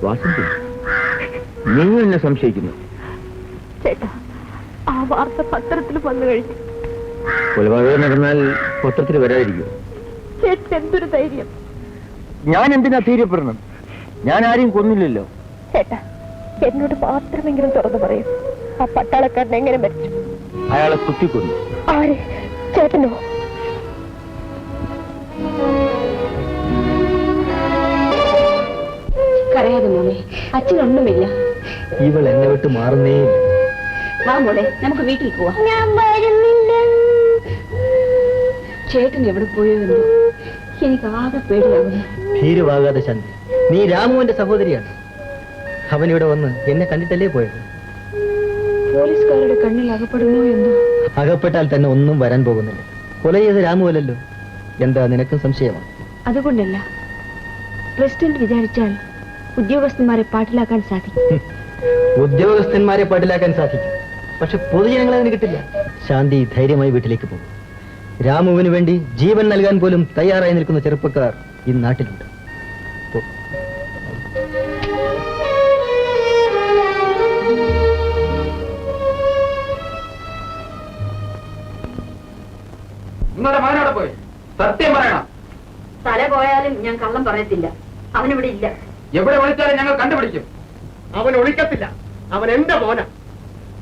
വാസന്തി, നീ എന്നെ സംശയിക്കുന്നു? ചേട്ടാ, ആ വാർത്ത പത്രത്തിൽ വന്നു കഴിഞ്ഞു. കൊലപാതകം നടന്നാൽ പത്രത്തിൽ വരാതിരിക്കും. ചേട്ടൻ എന്തൊരു ധൈര്യം! ഞാൻ എന്തിനാ ധൈര്യപ്പെടണം? ഞാൻ ആരെയും കൊന്നില്ലല്ലോ. ചേട്ടാ, എന്നോട് മാത്രമെങ്കിലും തുറന്നു പറയൂ, ആ പട്ടാളക്കാരൻ എങ്ങനെ മരിച്ചു? അയാളെ കുത്തിക്കൊന്നു. ആരെ? ചേട്ടനോ? കരയാതെ മോളെ, അച്ഛനൊന്നുമില്ല. ഇവൾ എന്നെ വിട്ട് മാറുന്നേ. വാ മോളെ, നമുക്ക് വീട്ടിൽ പോവാം. ഞാൻ വരുന്നില്ല. ചേട്ടൻ എവിടെ പോയോ എന്തോ, എനിക്ക് ആകെ പേടിയാവുന്നു. ഭീരുവാകാതെ ശാന്തി, നീ രാമുവിന്റെ സഹോദരിയാണ്. അവനിവിടെ വന്ന് എന്നെ കണ്ടിട്ടല്ലേ പോയത്. പോലീസുകാരുടെ കണ്ണിൽ അകപ്പെടുമോ എന്തോ. അകപ്പെട്ടാൽ തന്നെ ഒന്നും വരാൻ പോകുന്നില്ല. കൊല ചെയ്ത് രാമുവല്ലോ. എന്താ നിനക്കും സംശയമാണ്? അതുകൊണ്ടല്ല, പ്രസിഡന്റ് വിചാരിച്ചാൽ ഉദ്യോഗസ്ഥന്മാരെ പാട്ടിലാക്കാൻ സാധിക്കും. ഉദ്യോഗസ്ഥന്മാരെ പാട്ടിലാക്കാൻ സാധിക്കും, പക്ഷെ പൊതുജനങ്ങളെ അതിന് കിട്ടില്ല. ശാന്തി ധൈര്യമായി വീട്ടിലേക്ക് പോകും. രാമുവിന് വേണ്ടി ജീവൻ നൽകാൻ പോലും തയ്യാറായി നിൽക്കുന്ന ചെറുപ്പക്കാർ ഈ നാട്ടിലുണ്ട്. നിങ്ങളുടെ മകനോടെ പോയി സത്യം പറയണം. തല പോയാലും ഞാൻ കള്ളം പറയത്തില്ല. അവനിവിടെ ഇല്ല. എവിടെ വിളിച്ചാലും ഞങ്ങൾ കണ്ടുപിടിക്കും. അവൻ ഒളിക്കത്തില്ല. അവൻ എന്റെ മോന.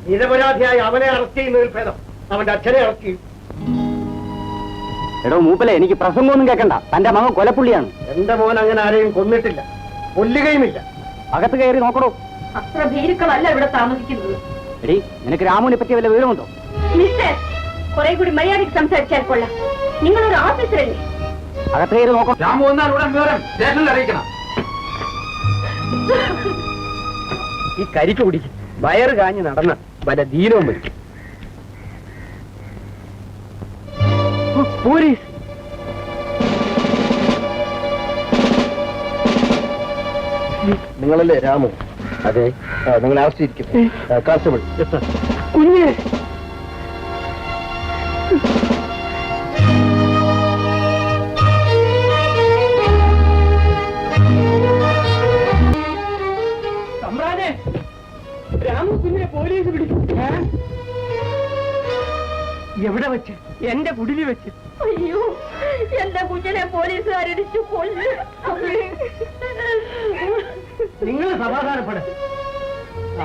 നിരപരാധിയായി അവനെ അറസ്റ്റ് ചെയ്യുന്നതിൽ ഭേദം അവന്റെ അച്ഛനെ അറസ്റ്റ് ചെയ്യും. എടോ മൂപ്പലെ, എനിക്ക് പ്രസംഗമൊന്നും കേൾക്കണ്ട. തന്റെ മകൻ കൊലപ്പുള്ളിയാണ്. എന്റെ മോൻ അങ്ങനെ ആരെയും കൊന്നിട്ടില്ല, കൊല്ലുകയുമില്ല. അകത്ത് കയറി നോക്കണോ. അത്ര ഭീരുക്കളല്ല ഇവിടെ താമസിക്കുന്നത്. എടി, നിനക്ക് രാമുവിനെ പറ്റിയ വല്ല വിവരമുണ്ടോ? മിസ്റ്റർ, കുറെ കൂടി മര്യാദയ്ക്ക് സംസാരിച്ചാൽ കൊള്ളാം. നിങ്ങളൊരു ഓഫീസറല്ലേ? അകത്ത് കയറി നോക്കണം. രാമു വന്നാൽ ഉടൻ വിവരം സ്റ്റേഷനിൽ അറിയിക്കണം. ഈ കരിക്ക് കുടിക്കും. വയറ് കാഞ്ഞ് നടന്ന വല്ല ദീനവും വരും. പോലീസ്! നിങ്ങളല്ലേ രാമു? അതെ. നിങ്ങൾ അറസ്റ്റ് ചെയ്തിരിക്കും. കോൺസ്റ്റബിൾ. കുഞ്ഞ്, രാമു കുഞ്ഞിനെ പോലീസ് പിടിക്കും. എവിടെ വെച്ച്? എന്റെ കുടിലിൽ വെച്ച്. അയ്യോ, എന്റെ കുഞ്ഞിനെ പോലീസുകാരിടിച്ചു കൊല്ല്. നിങ്ങൾ സമാധാനപ്പെട.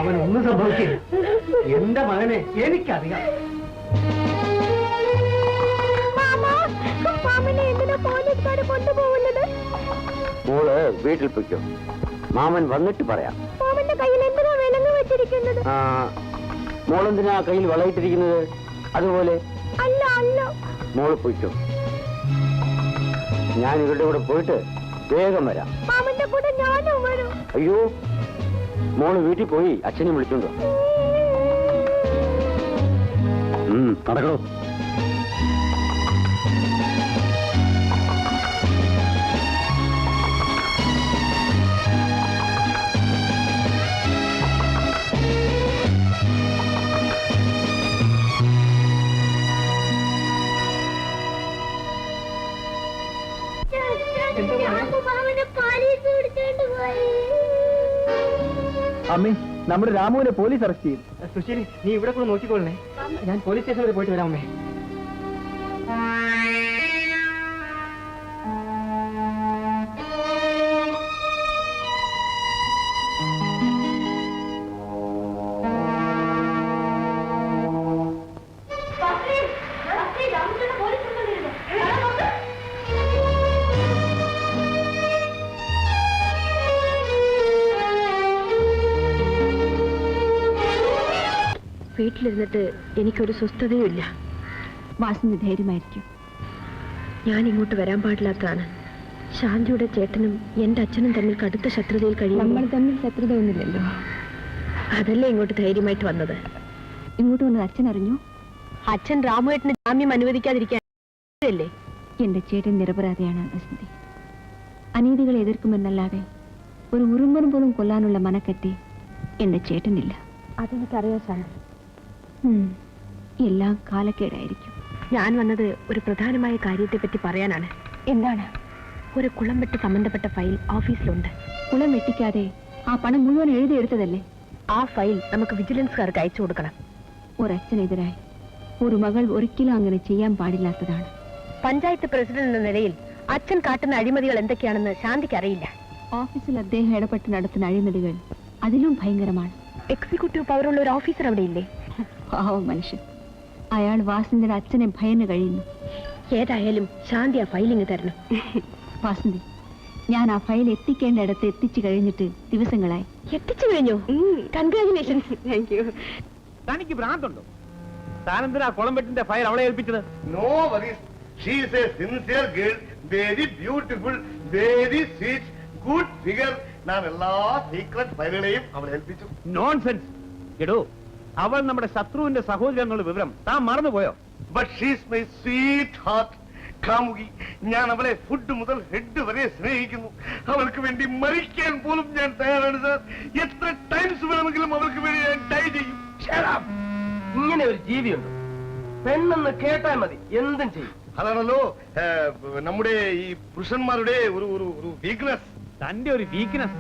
അവനൊന്നും സംഭവിക്കില്ല. എന്റെ മകനെ എനിക്കറിയാം. മോള് വീട്ടിൽ പൊയ്ക്കോ. മാമൻ വന്നിട്ട് പറയാം. മാമന്റെ കയ്യിൽ എന്തിനാ വിലങ്ങ് വെച്ചിരിക്കുന്നത്? മോളെന്തിനാ കയ്യിൽ വളയിട്ടിരിക്കുന്നത്? അതുപോലെ അല്ല അല്ല, മോള് പൊയ്ക്കോ. ഞാൻ ഇവരുടെ കൂടെ പോയിട്ട് വേഗം വരാം. മാമന്റെ കൂടെ ഞാനും വരും. അയ്യോ, മോള് വീട്ടിൽ പോയി അച്ഛനെ വിളിച്ചോണ്ടോ. നടക്കണോ? അമ്മേ, നമ്മുടെ രാമുവിനെ പോലീസ് അറസ്റ്റ് ചെയ്യും. സുശീലി, നീ ഇവിടെ കൂടെ നോക്കിക്കൊള്ളണേ. ഞാൻ പോലീസ് സ്റ്റേഷൻ വരെ പോയിട്ട് വരാം അമ്മേ. വീട്ടിലിരുന്നിട്ട് എനിക്കൊരു സ്വസ്ഥതയുമില്ല. വാസന്തി ധൈര്യമായിരിക്കും. ഞാൻ ഇങ്ങോട്ട് വരാൻ പാടില്ലാത്തതാണ്. ശാന്തിയുടെ ചേട്ടനും എന്റെ അച്ഛനും തമ്മിൽ കടുത്ത ശത്രുതയിൽ കഴിയും. നമ്മൾ തമ്മിൽ ശത്രുത ഒന്നുമില്ലല്ലോ. അതല്ലേ ഇങ്ങോട്ട് ധൈര്യമായിട്ട് വന്നത്. ഇങ്ങോട്ട് വന്നത് അച്ഛൻ അറിഞ്ഞു? അച്ഛൻ രാമുവേട്ടന് ജാമ്യം അനുവദിക്കാതിരിക്കാനല്ലേ? എന്റെ ചേട്ടൻ നിരപരാധിയാണ് വസന്തി. അനീതികളെ എതിർക്കുമെന്നല്ലാതെ ഒരു ഉറുമ്പനും പോലും കൊല്ലാനുള്ള മനക്കെട്ടി എന്റെ ചേട്ടനില്ല. അതെനിക്കറിയാം ശാന്തി. എല്ലാം കാലക്കേടായിരിക്കും. ഞാൻ വന്നത് ഒരു പ്രധാനമായ കാര്യത്തെപ്പറ്റി പറയാനാണ്. എന്താണ്? ഒരു കുളം വെട്ട് സംബന്ധപ്പെട്ട ഫയൽ ഓഫീസിലുണ്ട്. കുളം വെട്ടിക്കാതെ ആ പണം മുഴുവൻ എഴുതിയെടുത്തതല്ലേ? ആ ഫയൽ നമുക്ക് വിജിലൻസുകാർക്ക് അയച്ചു കൊടുക്കണം. ഒരച്ഛനെതിരായി ഒരു മകൾ ഒരിക്കലും അങ്ങനെ ചെയ്യാൻ പാടില്ലാത്തതാണ്. പഞ്ചായത്ത് പ്രസിഡന്റ് എന്ന നിലയിൽ അച്ഛൻ കാട്ടുന്ന അഴിമതികൾ എന്തൊക്കെയാണെന്ന് ശാന്തിക്ക് അറിയില്ല. ഓഫീസിൽ അദ്ദേഹം ഇടപെട്ട് നടത്തുന്ന അഴിമതികൾ അതിലും ഭയങ്കരമാണ്. എക്സിക്യൂട്ടീവ് പവറുള്ള ഒരു ഓഫീസർ അവിടെ ഇല്ലേ? പാവം മനുഷ്യൻ. അയാൾ വാസന്തിയുടെ അച്ഛനെ ഭയന്ന് കഴിയുന്നു. ഏതായാലും ശാന്തി ആ ഫയലിങ് തരണം. വാസന്തി, ഞാൻ ആ ഫയൽ എത്തിക്കേണ്ട ഇടത്ത് എത്തിച്ചു കഴിഞ്ഞിട്ട് ദിവസങ്ങളായി. എത്തിച്ചു കഴിഞ്ഞു? കൺഗ്രാജുലേഷൻസ്. Thank you. തനിക്ക് ഭ്രാന്തുണ്ടോ? താനെന്തിനാ കുളം വെട്ടിന്റെ ഫയൽ അവളെ ഏൽപ്പിച്ചത്? No worries. She is a sincere girl, very beautiful, very sweet, good figure. ഞാൻ എല്ലാ സീക്രട്ട് ഫയലുകളെയും അവളെ ഏൽപ്പിച്ചു. നോൺസെൻസ്. എടോ, അവൾ നമ്മുടെ ശത്രുവിന്റെ സഹോദരൻ എന്നുള്ള വിവരം താൻ മറന്നുപോയോ? But she is my sweet heart. കാമുകി. ഞാൻ അവളെ ഫുഡ് മുതൽ ഹെഡ് വരെ സ്നേഹിക്കുന്നു. അവൾക്ക് വേണ്ടി മരിക്കാൻ പോലും ഞാൻ തയ്യാറാണ് സാർ. എത്ര ടൈംസ് വേണമെങ്കിലും അവൾക്ക് വേണ്ടി ഞാൻ ഡൈ ചെയ്യും. ഇങ്ങനെ ഒരു ജീവിയുണ്ട്. പെണ്ണെന്ന് കേട്ടാൽ മതി, എന്തും ചെയ്യും. അതാണല്ലോ നമ്മുടെ ഈ പുരുഷന്മാരുടെ ഒരു ഒരു ഒരു വീക്ക്നെസ്. തന്റെ ഒരു വീക്ക്നെസ്.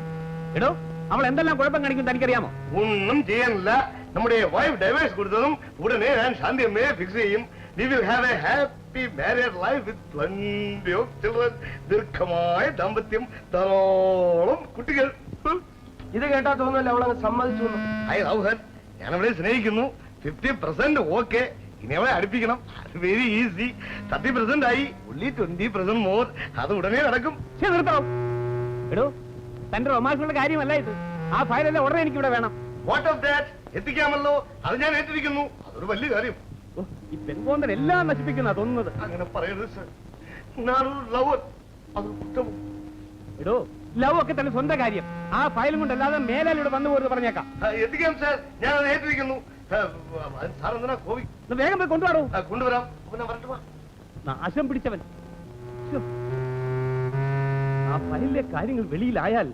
എടോ, അവൾ എന്തെല്ലാം കുഴപ്പം കാണിക്കും തനിക്കറിയാമോ? ഒന്നും ചെയ്യാനില്ല. നമ്മുടെ വൈഫ് ഡൈവേഴ്സ് കൊടുത്തതും ഉടനെ ഞാൻ ശാന്തി അമ്മയെ ഫിക്സ് ചെയ്യും. We will have a happy married life with plenty of children. ദീർഘമായ ദാമ്പത്യം, ധാരാളം കുട്ടികൾ. ഇത് കേട്ടാ തോന്നുന്നല്ലോ അവളങ്ങ് സമ്മതിച്ചു. I love her. ഞാൻ അവളെ സ്നേഹിക്കുന്നു. 50% ഓക്കെ. ഇനി അവളെ അടുപ്പിക്കണം. അത് വെരി ഈസി. 30% ആയി. only 20% more. അത് ഉടനെ നടക്കും. നിർത്തോ. എടോ, തന്റെ റൊമാൻസുള്ള കാര്യമല്ല ഇത്. ആ ഫയലെല്ലാം ഉടനെ എനിക്ക് ഇവിടെ വേണം. What of that? എത്തിക്കാമല്ലോ. അത് ഞാൻ ഏറ്റിരിക്കുന്നു. അതൊരു വലിയ കാര്യം. ഈ പെൺകോന്തൻ എല്ലാം നശിപ്പിക്കുന്ന തോന്നുന്നത്. അങ്ങനെ പറയരുത് സർ. ഞാനൊരു ലവർ. അത് കുറ്റവും. എടോ, ലവ് ഒക്കെ തന്നെ സ്വന്തം കാര്യം. ആ ഫയലും കൊണ്ടല്ലാതെ മേലാലിവിടെ വന്നു പോരുത് പറഞ്ഞേക്കാം. എത്തിക്കാം സാർ. ഞാൻ അത് ഏറ്റിരിക്കുന്നു. സാർ എന്തിനാ കോവി? വേഗം പോയി കൊണ്ടുപോകൂ. കൊണ്ടുവരാം. പിന്നെ വരട്ടുവാ. നാശം പിടിച്ചവൻ. ശ്ശോ. ആ ഫയലിലെ കാര്യങ്ങൾ വെളിയിലായാൽ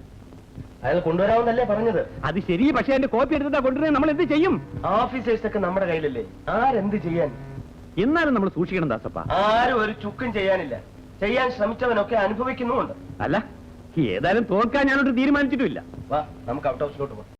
അയാൾ കൊണ്ടുവരാമെന്നല്ലേ പറഞ്ഞത്? അത് ശരി. പക്ഷെ അതിന്റെ കോപ്പി എടുത്തിട്ടാ കൊണ്ടുവരുന്നത്. നമ്മൾ എന്ത് ചെയ്യും? ഓഫീസേഴ്സ് ഒക്കെ നമ്മുടെ കയ്യിലല്ലേ, ആരെന്ത് ചെയ്യാൻ? എന്നാലും നമ്മൾ സൂക്ഷിക്കണം ദാസപ്പ. ആരും ഒരു ചുക്കും ചെയ്യാനില്ല. ചെയ്യാൻ ശ്രമിച്ചവനൊക്കെ അനുഭവിക്കുന്നുമുണ്ട്. അല്ല, ഏതായാലും തോൽക്കാൻ ഞാനൊട്ട് തീരുമാനിച്ചിട്ടുമില്ല. വാ, നമുക്ക് ഔട്ട് ഹൗസിലോട്ട് പോകാം.